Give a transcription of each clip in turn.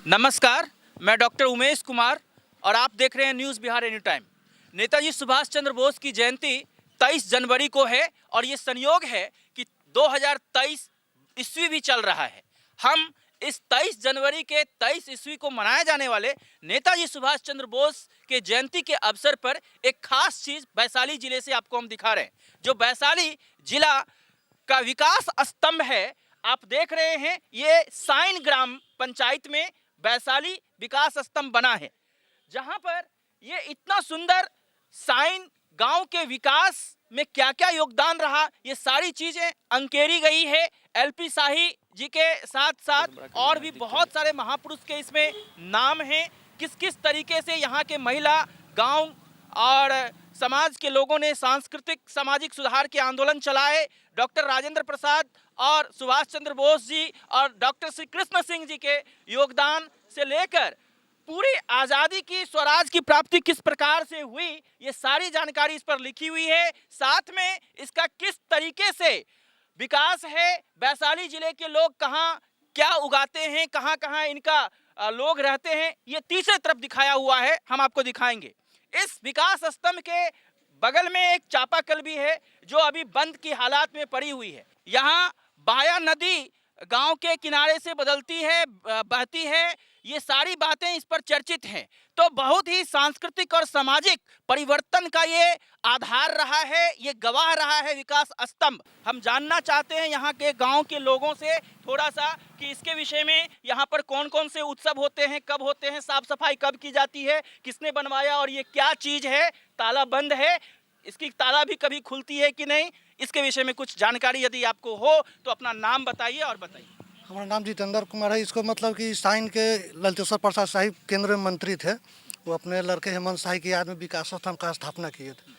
नमस्कार, मैं डॉक्टर उमेश कुमार और आप देख रहे हैं news Bihar any time. Netaji Subhash Chandra Bose की जयंती 23 जनवरी को है और ये संयोग है कि 2023 ईस्वी भी चल रहा है। हम इस 23 जनवरी के 23 ईस्वी को मनाए जाने वाले नेताजी सुभाष चंद्र बोस के जयंती के अवसर पर एक खास चीज़ वैशाली जिले से आपको हम दिखा रहे हैं। जो वैशाली जिला का विकास स्तंभ है, आप देख रहे हैं, ये साइन ग्राम पंचायत में वैशाली विकास स्तंभ बना है, जहां पर ये इतना सुंदर साइन गांव के विकास में क्या क्या योगदान रहा, ये सारी चीजें अंकेरी गई है। एलपी शाही जी के साथ साथ और भी बहुत सारे महापुरुष के इसमें नाम हैं। किस किस तरीके से यहाँ के महिला, गांव और समाज के लोगों ने सांस्कृतिक सामाजिक सुधार के आंदोलन चलाए। डॉक्टर राजेंद्र प्रसाद और सुभाष चंद्र बोस जी और डॉक्टर श्री कृष्ण सिंह जी के योगदान से लेकर पूरी आज़ादी की, स्वराज की प्राप्ति किस प्रकार से हुई, ये सारी जानकारी इस पर लिखी हुई है। साथ में इसका किस तरीके से विकास है, वैशाली जिले के लोग कहाँ क्या उगाते हैं, कहाँ कहाँ इनका लोग रहते हैं, ये तीसरे तरफ दिखाया हुआ है, हम आपको दिखाएंगे। इस विकास स्तंभ के बगल में एक चापाकल भी है जो अभी बंद की हालात में पड़ी हुई है। यहाँ बाया नदी गांव के किनारे से बदलती है, बहती है, ये सारी बातें इस पर चर्चित हैं। तो बहुत ही सांस्कृतिक और सामाजिक परिवर्तन का ये आधार रहा है, ये गवाह रहा है विकास स्तंभ। हम जानना चाहते हैं यहाँ के गांव के लोगों से थोड़ा सा कि इसके विषय में यहाँ पर कौन कौन से उत्सव होते हैं, कब होते हैं, साफ सफाई कब की जाती है, किसने बनवाया और ये क्या चीज़ है, ताला बंद है, इसकी ताला भी कभी खुलती है कि नहीं, इसके विषय में कुछ जानकारी यदि आपको हो तो अपना नाम बताइए और बताइए। हमारा नाम जितेंद्र कुमार है। इसको मतलब कि साइन के ललितेश्वर प्रसाद शाही केंद्र में मंत्री थे, वो अपने लड़के हेमंत शाही की याद में विकास स्तंभ का स्थापना किए थे।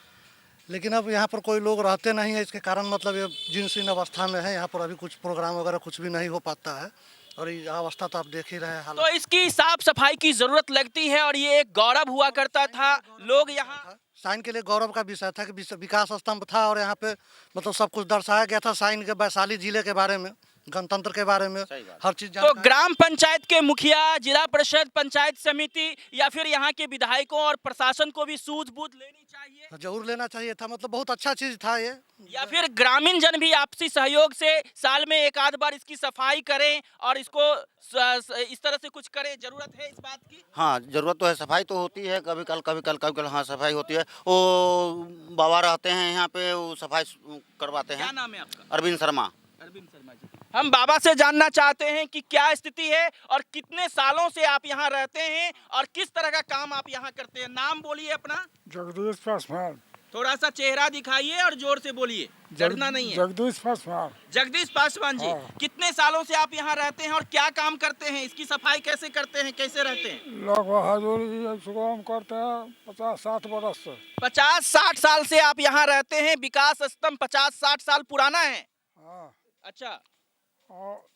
लेकिन अब यहाँ पर कोई लोग रहते नहीं है, इसके कारण मतलब ये जीर्ण अवस्था में है। यहाँ पर अभी कुछ प्रोग्राम वगैरह कुछ भी नहीं हो पाता है और ये अवस्था तो आप देख ही रहे हैं। तो इसकी साफ सफाई की जरूरत लगती है और ये एक गौरव हुआ करता था। लोग यहाँ साइन के लिए गौरव का विषय था कि विकास स्तंभ था और यहाँ पे मतलब सब कुछ दर्शाया गया था साइन के, वैशाली जिले के बारे में, गणतंत्र के बारे में, हर चीज। तो ग्राम पंचायत के मुखिया, जिला परिषद, पंचायत समिति या फिर यहाँ के विधायकों और प्रशासन को भी सूझबूझ लेनी चाहिए, जरूर लेना चाहिए था। मतलब बहुत अच्छा चीज था ये। या फिर ग्रामीण जन भी आपसी सहयोग से साल में एक आध बार इसकी सफाई करें और इसको इस तरह से कुछ करें, जरूरत है इस बात की। हाँ, जरूरत तो है, सफाई तो होती है, कभी कल हाँ सफाई होती है। वो बाबा रहते हैं यहाँ पे, वो सफाई करवाते हैं। क्या नाम है आपका? अरविंद शर्मा। अरविंद शर्मा जी। हम बाबा से जानना चाहते हैं कि क्या स्थिति है और कितने सालों से आप यहाँ रहते हैं और किस तरह का काम आप यहाँ करते हैं। नाम बोलिए अपना। जगदीश पासवान। थोड़ा सा चेहरा दिखाइए और जोर से बोलिए, डरना नहीं है। जगदीश पासवान। जगदीश पासवान जी, हाँ। कितने सालों से आप यहाँ रहते हैं और क्या काम करते हैं, इसकी सफाई कैसे करते हैं, कैसे रहते हैं? लगभग हजूरी काम करते हैं 50-60 बरस से। 50-60 साल से आप यहाँ रहते हैं। विकास स्तंभ 50-60 साल पुराना है। हाँ। अच्छा। और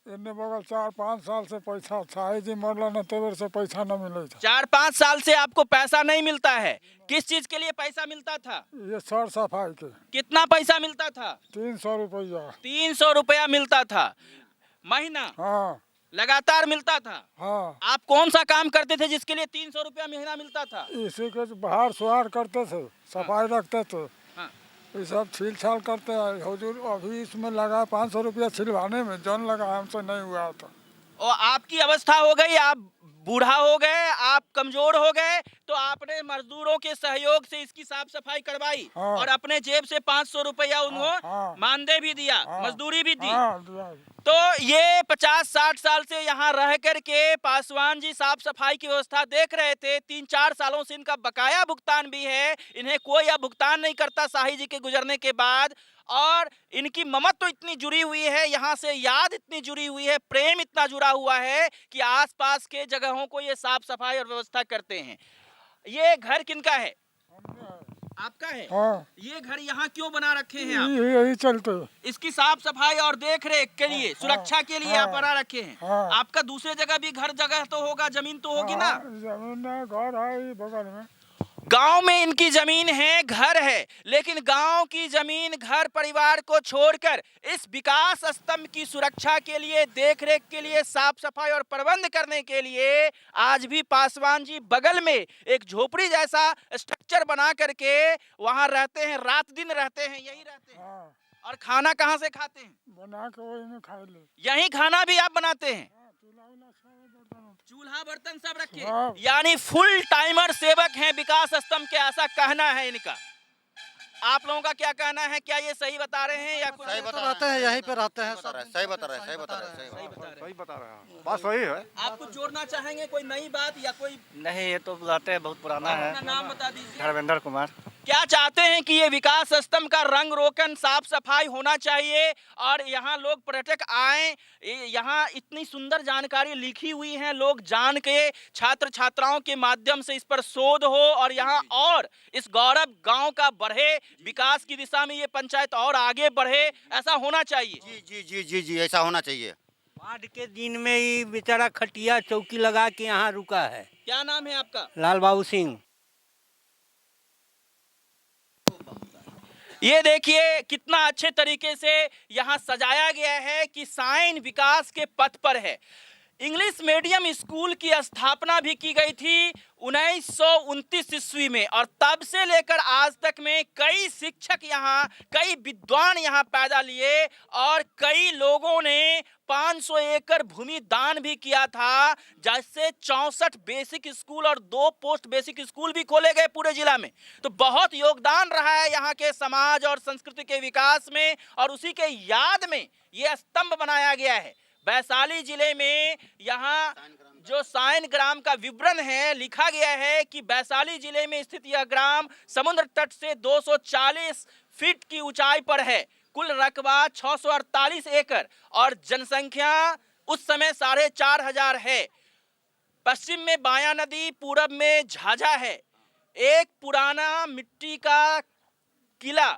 इन्ने बगल 4-5 साल से पैसा शाही जी मरला न तेवर से पैसा न मिले था। 4-5 साल से आपको पैसा नहीं मिलता है। किस चीज के लिए पैसा मिलता था? ये सर सफाई के। कितना पैसा मिलता था? 300 रुपया। 300 रुपया मिलता था महीना? हाँ। लगातार मिलता था? हाँ। आप कौन सा काम करते थे जिसके लिए 300 रुपया महीना मिलता था? इसी के बाहर सुहार करते थे, सफाई रखते थे, ये सब छील छाल करते हैं। हुजूर अभी इसमें लगा 500 रुपया छिलवाने में, जन लगा हमसे नहीं हुआ था। और आपकी अवस्था हो गई, आप बूढ़ा हो गए, आप कमजोर हो गए, तो आपने मजदूरों के सहयोग से इसकी साफ सफाई करवाई। हाँ। और अपने जेब से 500 रुपया उन्होंने हाँ। मानदेय भी दिया। हाँ। मजदूरी भी दी। हाँ। तो ये 50-60 साल से यहाँ रह करके पासवान जी साफ सफाई की व्यवस्था देख रहे थे। 3-4 सालों से इनका बकाया भुगतान भी है, इन्हें कोई अब भुगतान नहीं करता शाही जी के गुजरने के बाद। और इनकी ममत तो इतनी जुड़ी हुई है, यहाँ से याद इतनी जुड़ी हुई है, प्रेम इतना जुड़ा हुआ है कि आसपास के जगहों को ये साफ सफाई और व्यवस्था करते हैं। ये घर किनका है? आपका है? हाँ। ये घर यहाँ क्यों बना रखे हैं आप? यही चलते। इसकी साफ सफाई और देख रेख के लिए, सुरक्षा के लिए आप बना रखे हैं। हाँ। आपका दूसरे जगह भी घर जगह तो होगा, जमीन तो होगी ना? जमीन है, घर है बगल में। गांव में इनकी जमीन है, घर है, लेकिन गांव की जमीन, घर परिवार को छोड़कर इस विकास स्तंभ की सुरक्षा के लिए, देखरेख के लिए, साफ सफाई और प्रबंध करने के लिए आज भी पासवान जी बगल में एक झोपड़ी जैसा स्ट्रक्चर बना करके वहां रहते हैं, रात दिन रहते हैं, यही रहते हैं। हाँ, और खाना कहाँ से खाते हैं? बना के वही में खा ले। यही खाना भी आप बनाते हैं? हाँ, चूल्हा उल्हा सब बर्तन होता चूल्हा बर्तन सब रखे, हाँ। यानी फुल टाइमर सेवक हैं विकास स्तंभ के, ऐसा कहना है इनका। आप लोगों का क्या कहना है? क्या ये सही बता रहे हैं या कुछ? सही तो बता रहते हैं, यहीं पे रहते हैं, बता रहा है, सही बता रहा है, सही बता रहा है, सही बता रहे हैं। सही बता रहे हैं, बात सही है। आप कुछ जोड़ना चाहेंगे, कोई नई बात या कोई? नहीं, ये तो बुलाते हैं, बहुत पुराना है। अपना नाम बता दीजिए। धर्मेंद्र कुमार। क्या चाहते हैं कि ये विकास स्तंभ का रंग रोगन, साफ सफाई होना चाहिए और यहाँ लोग पर्यटक आएं, यहाँ इतनी सुंदर जानकारी लिखी हुई है, लोग जान के छात्र छात्राओं के माध्यम से इस पर शोध हो और यहाँ और इस गौरव गांव का बढ़े, विकास की दिशा में ये पंचायत और आगे बढ़े, ऐसा होना चाहिए। जी जी जी जी जी, ऐसा होना चाहिए। बाढ़ के दिन में ही बेचारा खटिया चौकी लगा के यहाँ रुका है। क्या नाम है आपका? लाल बाबू सिंह। ये देखिए कितना अच्छे तरीके से यहाँ सजाया गया है कि साइन विकास के पथ पर है। इंग्लिश मीडियम स्कूल की स्थापना भी की गई थी 1929 ईस्वी में और तब से लेकर आज तक में कई शिक्षक यहाँ, कई विद्वान यहाँ पैदा लिए और कई लोगों ने 500 एकड़ भूमि दान भी किया था, जैसे 64 बेसिक स्कूल और 2 पोस्ट बेसिक स्कूल भी खोले गए पूरे जिला में। तो बहुत योगदान रहा है यहाँ के समाज और संस्कृति के विकास में और उसी के याद में ये स्तंभ बनाया गया है। वैशाली जिले में यहाँ जो साइन ग्राम का विवरण है, लिखा गया है कि वैशाली जिले में स्थित यह ग्राम समुद्र तट से 240 फीट की ऊंचाई पर है। कुल रकबा 648 एकड़ और जनसंख्या उस समय 4500 है। पश्चिम में बाया नदी, पूरब में झाझा है। एक पुराना मिट्टी का किला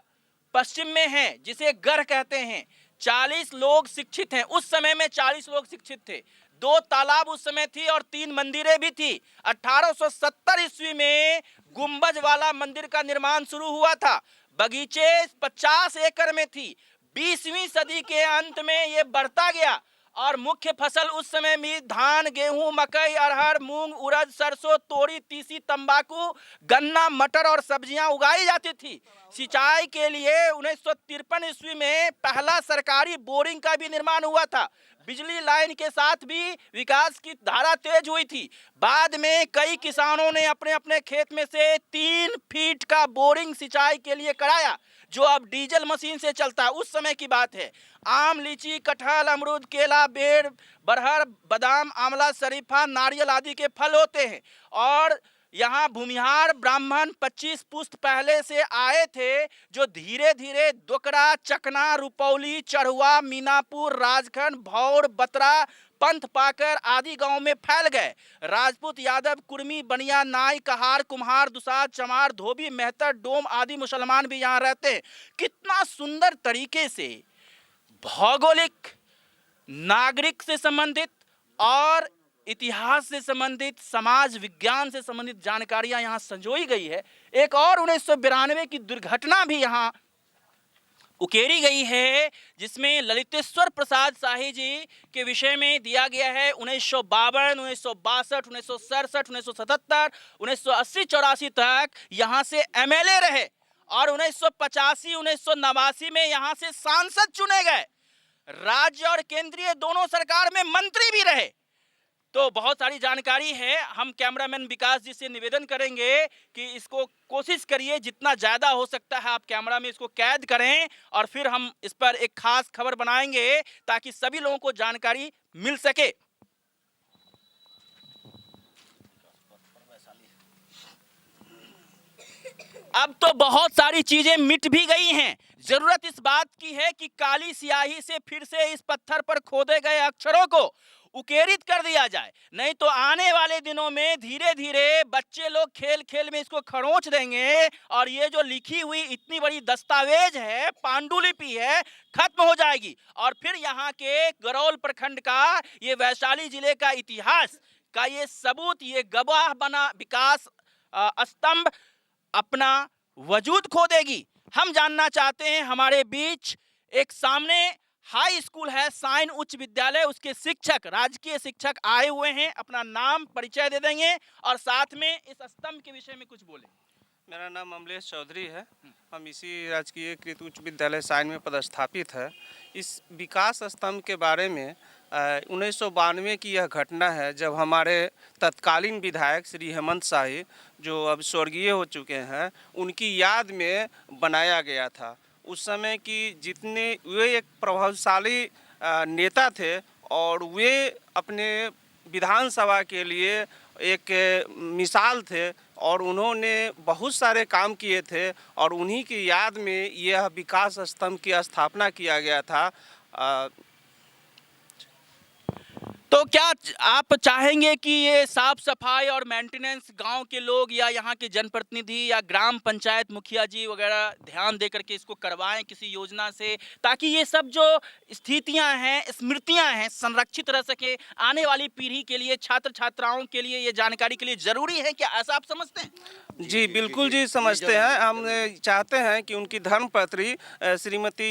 पश्चिम में है जिसे गढ़ कहते हैं। 40 लोग शिक्षित हैं, उस समय में 40 लोग शिक्षित थे। 2 तालाब उस समय थी और 3 मंदिरें भी थी। 1870 ईस्वी में गुंबज वाला मंदिर का निर्माण शुरू हुआ था। बगीचे 50 एकड़ में थी। 20वीं सदी के अंत में ये बढ़ता गया और मुख्य फसल उस समय में धान, गेहूं, मकई, अरहर, मूंग, उड़द, सरसों, तोरी, तीसी, तंबाकू, गन्ना, मटर और सब्जियां उगाई जाती थी। सिंचाई के लिए 1953 ईस्वी में पहला सरकारी बोरिंग का भी निर्माण हुआ था। बिजली लाइन के साथ भी विकास की धारा तेज हुई थी। बाद में कई किसानों ने अपने अपने खेत में से 3 फीट का बोरिंग सिंचाई के लिए कराया, जो अब डीजल मशीन से चलता है। उस समय की बात है। आम, लीची, कटहल, अमरूद, केला, बेर, बरहर, बादाम, आंवला, शरीफा, नारियल आदि के फल होते हैं। और यहाँ भूमिहार ब्राह्मण 25 पुश्त पहले से आए थे, जो धीरे धीरे दोकरा, चकना, रुपौली, चढ़ुआ, मीनापुर, राजखंड, भौर, बतरा, पंथ पाकर आदि गांव में फैल गए। राजपूत, यादव, कुर्मी, बनिया, नाई, कहार, कुम्हार, दुसाद, चमार, धोबी, मेहतर, डोम आदि मुसलमान भी यहाँ रहते हैं। कितना सुंदर तरीके से भौगोलिक, नागरिक से संबंधित और इतिहास से संबंधित, समाज विज्ञान से संबंधित जानकारियां यहाँ संजोई गई है। एक और 1992 की दुर्घटना भी यहाँ उकेरी गई है, जिसमें ललितेश्वर प्रसाद शाही जी के विषय में दिया गया है 1952, 1962, 1967, 1977, 1980-84 तक यहाँ से एमएलए रहे और 1985, 1989 में यहाँ से सांसद चुने गए। राज्य और केंद्रीय दोनों सरकार में मंत्री भी रहे। तो बहुत सारी जानकारी है। हम कैमरामैन विकास जी से निवेदन करेंगे कि इसको कोशिश करिए जितना ज़्यादा हो सकता है आप कैमरा में इसको कैद करें और फिर हम इस पर एक खास खबर बनाएंगे ताकि सभी लोगों को जानकारी मिल सके। अब तो बहुत सारी चीजें मिट भी गई हैं। जरूरत इस बात की है कि काली स्याही से फिर से इस पत्थर पर खोदे गए अक्षरों को उकेरित कर दिया जाए, नहीं तो आने वाले दिनों में धीरे धीरे बच्चे लोग खेल खेल में इसको खरोंच देंगे और ये जो लिखी हुई इतनी बड़ी दस्तावेज है, पांडुलिपि है, खत्म हो जाएगी। और फिर यहाँ के गरौल प्रखंड का, ये वैशाली जिले का इतिहास का ये सबूत, ये गवाह बना विकास स्तंभ अपना वजूद खो देगी। हम जानना चाहते हैं, हमारे बीच एक सामने हाई स्कूल है साइन उच्च विद्यालय, उसके शिक्षक, राजकीय शिक्षक आए हुए हैं, अपना नाम परिचय दे देंगे और साथ में इस स्तंभ के विषय में कुछ बोले। मेरा नाम अमलेश चौधरी है। हम इसी राजकीय कृत उच्च विद्यालय साइन में पदस्थापित है। इस विकास स्तंभ के बारे में 1992 की यह घटना है, जब हमारे तत्कालीन विधायक श्री हेमंत शाही, जो अब स्वर्गीय हो चुके हैं, उनकी याद में बनाया गया था। उस समय की जितने वे एक प्रभावशाली नेता थे और वे अपने विधानसभा के लिए एक मिसाल थे और उन्होंने बहुत सारे काम किए थे और उन्हीं की याद में यह विकास स्तंभ की स्थापना किया गया था। तो क्या आप चाहेंगे कि ये साफ सफाई और मेंटेनेंस गांव के लोग या यहाँ के जनप्रतिनिधि या ग्राम पंचायत मुखिया जी वगैरह ध्यान दे करके इसको करवाएं किसी योजना से, ताकि ये सब जो स्थितियां हैं, स्मृतियां हैं, संरक्षित रह सके आने वाली पीढ़ी के लिए, छात्र छात्राओं के लिए ये जानकारी के लिए जरूरी है? क्या ऐसा आप समझते हैं? जी बिल्कुल जी, समझते हैं। हम चाहते हैं कि उनकी धर्मपत्री श्रीमती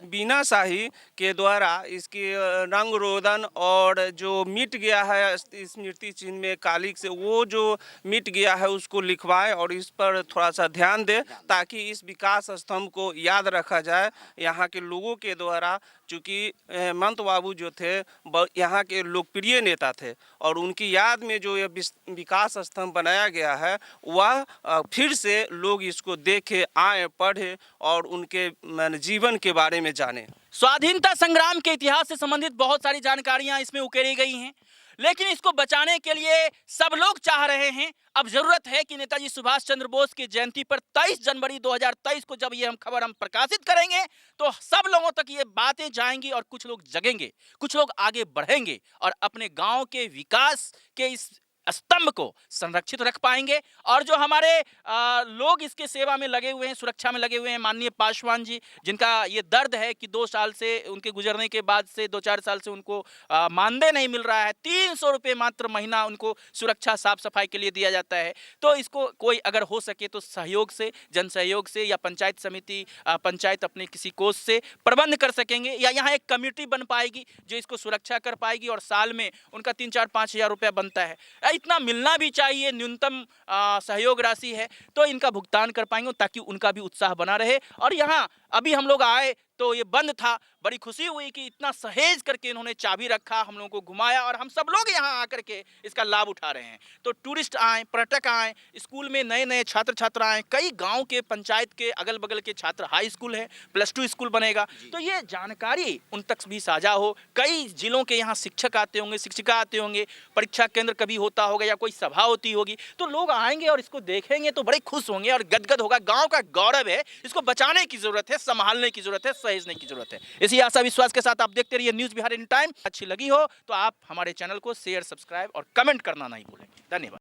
बीना शाही के द्वारा इसकी रंग रोदन और जो मिट गया है स्मृति चिन्ह में कालिक से, वो जो मिट गया है उसको लिखवाएं और इस पर थोड़ा सा ध्यान दें, ताकि इस विकास स्तंभ को याद रखा जाए यहाँ के लोगों के द्वारा। चूँकि हेमंत बाबू जो थे यहाँ के लोकप्रिय नेता थे और उनकी याद में जो ये विकास स्तंभ बनाया गया है, वह फिर से लोग इसको देखें, आए, पढ़े और उनके जीवन के बारे में जानें। स्वाधीनता संग्राम के इतिहास से संबंधित बहुत सारी जानकारियां इसमें उकेरी गई हैं, लेकिन इसको बचाने के लिए सब लोग चाह रहे हैं। अब जरूरत है कि नेताजी सुभाष चंद्र बोस की जयंती पर 23 जनवरी 2023 को जब ये खबर हम प्रकाशित करेंगे तो सब लोगों तक ये बातें जाएंगी और कुछ लोग जगेंगे, कुछ लोग आगे बढ़ेंगे और अपने गांव के विकास के इस स्तंभ को संरक्षित रख पाएंगे। और जो हमारे लोग इसके सेवा में लगे हुए हैं, सुरक्षा में लगे हुए हैं, माननीय पासवान जी, जिनका ये दर्द है कि 2 साल से उनके गुजरने के बाद से 2-4 साल से उनको मानदेय नहीं मिल रहा है, 300 रुपये मात्र महीना उनको सुरक्षा साफ सफाई के लिए दिया जाता है। तो इसको कोई अगर हो सके तो सहयोग से, जन सहयोग से या पंचायत समिति, पंचायत अपने किसी कोष से प्रबंध कर सकेंगे या यहाँ एक कमेटी बन पाएगी जो इसको सुरक्षा कर पाएगी और साल में उनका 3-4-5 हज़ार रुपया बनता है, इतना मिलना भी चाहिए, न्यूनतम सहयोग राशि है, तो इनका भुगतान कर पाएंगे ताकि उनका भी उत्साह बना रहे। और यहाँ अभी हम लोग आए तो ये बंद था, बड़ी खुशी हुई कि इतना सहेज करके इन्होंने चाबी रखा, हम लोगों को घुमाया और हम सब लोग यहाँ आकर के इसका लाभ उठा रहे हैं। तो टूरिस्ट आए, पर्यटक आए, स्कूल में नए नए छात्र छात्रा आए, कई गांव के पंचायत के अगल बगल के छात्र, हाई स्कूल है, +2 स्कूल बनेगा, तो ये जानकारी उन तक भी साझा हो। कई जिलों के यहाँ शिक्षक आते होंगे, शिक्षिका आते होंगे, परीक्षा केंद्र कभी होता होगा या कोई सभा होती होगी, तो लोग आएंगे और इसको देखेंगे तो बड़े खुश होंगे और गदगद होगा। गाँव का गौरव है, इसको बचाने की जरूरत है, संभालने की जरूरत है, सहेजने की जरूरत है। इसी आशा विश्वास के साथ आप देखते रहिए न्यूज़ बिहार एनी टाइम। अच्छी लगी हो तो आप हमारे चैनल को शेयर, सब्सक्राइब और कमेंट करना नहीं भूलें। धन्यवाद।